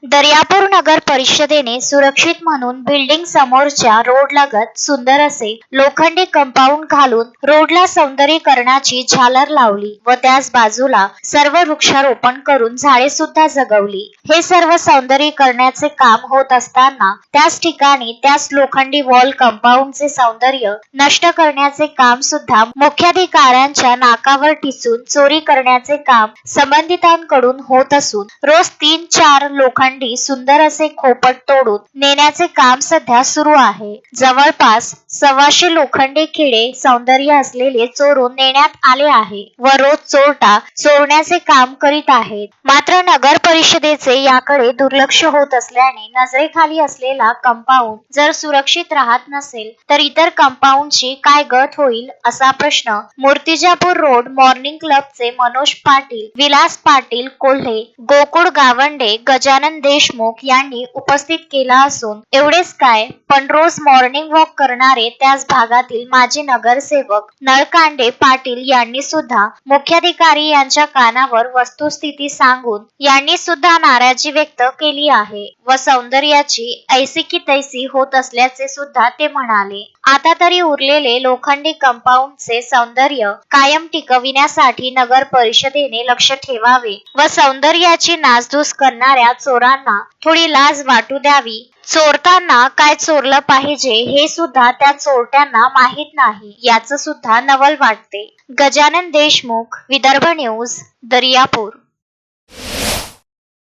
दर्यापूर नगर परिषदेने सुरक्षित म्हणून बिल्डिंग समोरच्या रोडलगत सुंदर असे लोखंडी कंपाऊंड घालून रोडला सौंदर्यीकरणाची झालर लावली व त्याच बाजूला सर्व वृक्षारोपण करून झाडे सुद्धा जगवली। हे सर्व सौंदर्यीकरणाचे काम होत असताना त्याच ठिकाणी त्याच लोखंडी वॉल कंपाऊंडचे सौंदर्य नष्ट करण्याचे काम सुद्धा मुख्याधिकाऱ्यांच्या नाकावर टिचून चोरी करण्याचे काम संबंधितांकडून होत असून रोज 3-4 लोखंडी सुंदर असे खोपट तोडून नेण्याचे काम सध्या सुरू आहे। जवळपास 125 लोखंडी खिळे सौंदर्य असलेले चोरून नेण्यात आले आहे व रोज चोरटा चोरण्याचे काम करीत आहेत। मात्र नगर परिषदेचे याकडे दुर्लक्ष होत असल्याने नजरेखाली असलेला कंपाऊंड जर सुरक्षित राहत नसेल तर इतर कंपाऊंडची काय गत होईल असा प्रश्न मूर्तिजापूर रोड मॉर्निंग क्लबचे मनोज पाटील, विलास पाटील कोल्हे, गोकुळ गावंडे, गजानन देशमुख यांनी उपस्थित केला असून एवढेच काय पण रोज मॉर्निंग वॉक करणारे त्याच भागातील माजी नगरसेवक नळकांडे पाटील यांनी सुद्धा मुख्याधिकारी यांच्या कानावर वस्तुस्थिती सांगून यांनी सुद्धा नाराजी व्यक्त केली आहे व सौंदर्याची ऐसी की तैसी होत असल्याचे सुद्धा ते म्हणाले। आता तरी उरलेले लोखंडी कंपाऊंडचे सौंदर्य कायम टिकविण्यासाठी नगर परिषदेने लक्ष ठेवावे व सौंदर्याची नासधूस करणाऱ्या चोरांना थोडी लाज वाटू द्यावी। चोरताना काय चोरलं पाहिजे हे सुद्धा त्या चोरट्यांना माहित नाही याचं सुद्धा नवल वाटते। गजानन देशमुख, विदर्भ न्यूज, दर्यापूर।